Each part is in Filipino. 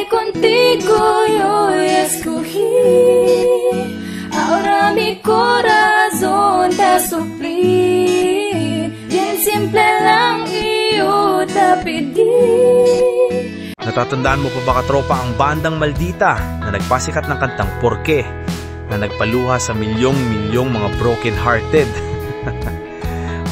que contigo yo escogí. Ahora mi corazón te sufrí. Bien simple lang iyo te pedí. Natatandaan mo pa ba katropa ang bandang Maldita na nagpasikat ng kantang Porke na nagpaluha sa milyong-milyong mga broken-hearted?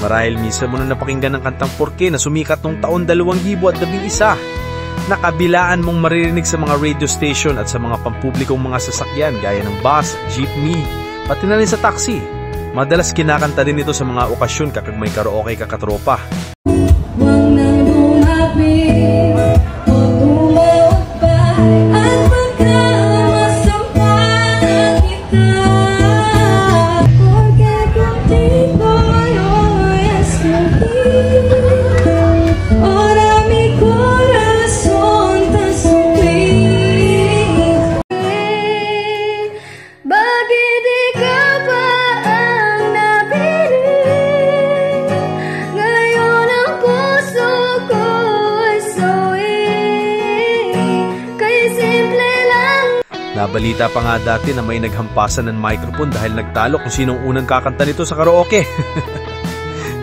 Marahil minsan mo na napakinggan ng kantang Porke na sumikat noong taon 2011 na kabilaan mong maririnig sa mga radio station at sa mga pampublikong mga sasakyan gaya ng bus, jeepney, pati na rin sa taxi. Madalas kinakanta din ito sa mga okasyon kapag may karaoke ka katropa. Nabalita pa nga dati na may naghampasan ng microphone dahil nagtalo kung sinong unang kakanta nito sa karaoke.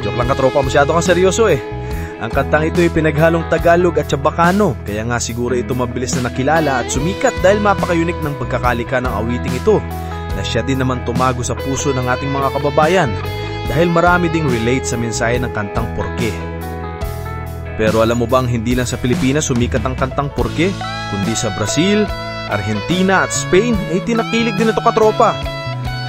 Joke lang katropa, masyado kang seryoso eh. Ang kantang ito ay pinaghalong Tagalog at Chabacano, kaya nga siguro ito mabilis na nakilala at sumikat dahil mapaka-unique ng pagkakalika ng awiting ito na siya din naman tumago sa puso ng ating mga kababayan dahil marami ding relate sa mensahe ng kantang Porke. Pero alam mo bang hindi lang sa Pilipinas sumikat ang kantang Porke, kundi sa Brazil, Argentina at Spain ay tinakilig din ito katropa.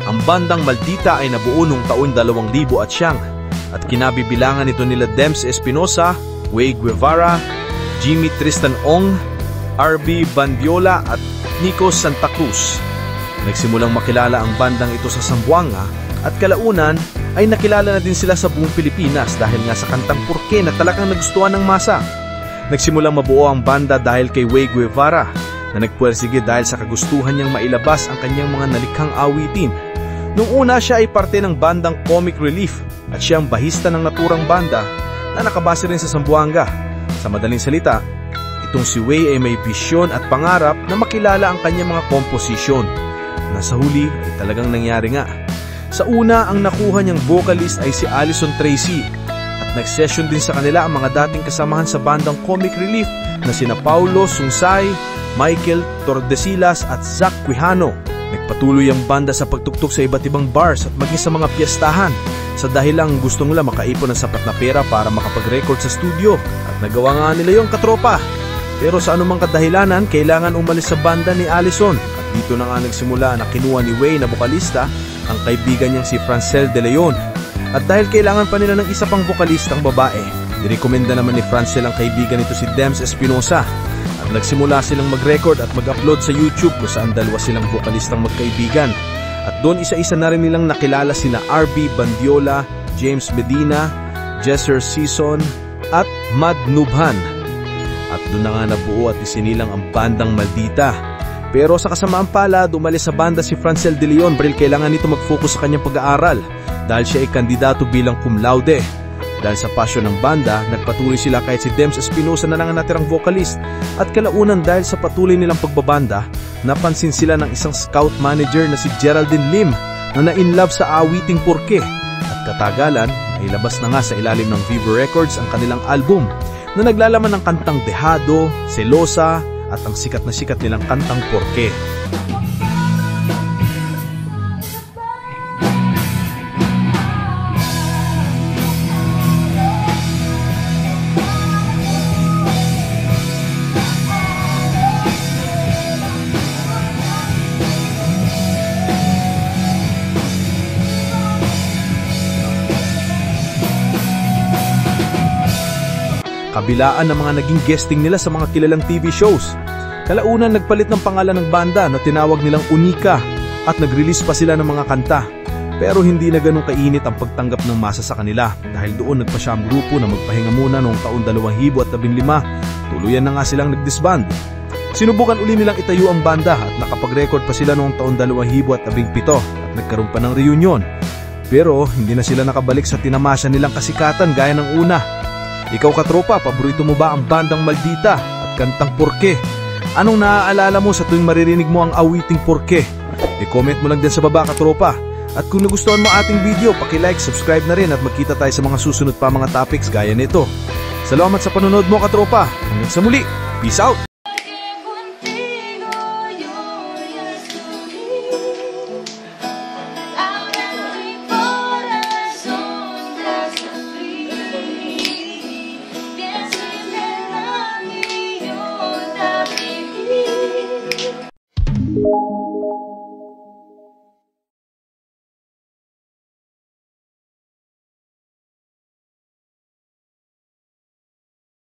Ang bandang Maldita ay nabuo noong taon 2000 at kinabibilangan ito nila Dems Espinosa, Way Guevara, Jimmy Tristan Ong, RB Bandiola at Nico Santa Cruz. Nagsimulang makilala ang bandang ito sa Zamboanga at kalaunan ay nakilala na din sila sa buong Pilipinas dahil nga sa kantang Porke na talagang nagustuhan ng masa. Nagsimulang mabuo ang banda dahil kay Way Guevara na nagpuwersige dahil sa kagustuhan niyang mailabas ang kanyang mga nalikhang awitin. Noong una siya ay parte ng bandang Comic Relief at siya ang bahista ng naturang banda na nakabase rin sa Zamboanga. Sa madaling salita, itong si Way ay may bisyon at pangarap na makilala ang kanyang mga komposisyon. Na sa huli ay talagang nangyari nga. Sa una, ang nakuha niyang vocalist ay si Alison Tracy at nag-session din sa kanila ang mga dating kasamahan sa bandang Comic Relief na sina Paulo Sungsay, Michael Tordesillas at Zach Quijano. Nagpatuloy ang banda sa pagtuktok sa iba't ibang bars at maging sa mga piyestahan sa dahilang gusto nila makaipon ng sapat na pera para makapag-record sa studio at nagawa nga nila yung katropa. Pero sa anumang kadahilanan, kailangan umalis sa banda ni Alison at dito na nga nagsimula na kinuha ni Way na bokalista ang kaibigan niyang si Francel De Leon. At dahil kailangan pa nila ng isa pang bokalistang babae, nirekomenda naman ni Francel ang kaibigan nito si Dems Espinosa. Nagsimula silang mag-record at mag-upload sa YouTube kung saan dalawa silang vokalistang magkaibigan. At doon isa-isa na rin nilang nakilala sina RB Bandiola, James Medina, Jesser Season at Mad Nubhan. At doon na nga nabuo at isinilang ang bandang Maldita. Pero sa kasamaan pala, umalis sa banda si Francel De Leon dahil kailangan nito mag-focus sa kanyang pag-aaral dahil siya ay kandidato bilang cum laude. Dahil sa passion ng banda, nagpatuloy sila kahit si Dems Espinosa na lang ang natirang vocalist. At kalaunan dahil sa patuloy nilang pagbabanda, napansin sila ng isang scout manager na si Geraldine Lim na na-inlove sa awiting Porke. At katagalan, nailabas na nga sa ilalim ng Vivo Records ang kanilang album na naglalaman ng kantang Dehado, Selosa at ang sikat na sikat nilang kantang Porke. Kabilaan ng mga naging guesting nila sa mga kilalang TV shows. Kalaunan nagpalit ng pangalan ng banda na tinawag nilang Unika at nag-release pa sila ng mga kanta. Pero hindi na ganun kainit ang pagtanggap ng masa sa kanila dahil doon nagpa siya ang grupo na magpahinga muna noong taon 2015. Tuluyan na nga silang nag-disband. Sinubukan uli nilang itayo ang banda at nakapag-record pa sila noong taon 2017 at nagkaroon pa ng reunion. Pero hindi na sila nakabalik sa tinamasya nilang kasikatan gaya ng una. Ikaw katropa, paborito mo ba ang bandang Maldita at kantang Porke? Anong naaalala mo sa tuwing maririnig mo ang awiting porke? I-comment mo lang din sa baba, katropa. At kung nagustuhan mo ating video, paki-like, subscribe na rin at magkita tayo sa mga susunod pa mga topics gaya nito. Salamat sa panonood mo, katropa. Hanggang sa muli. Peace out!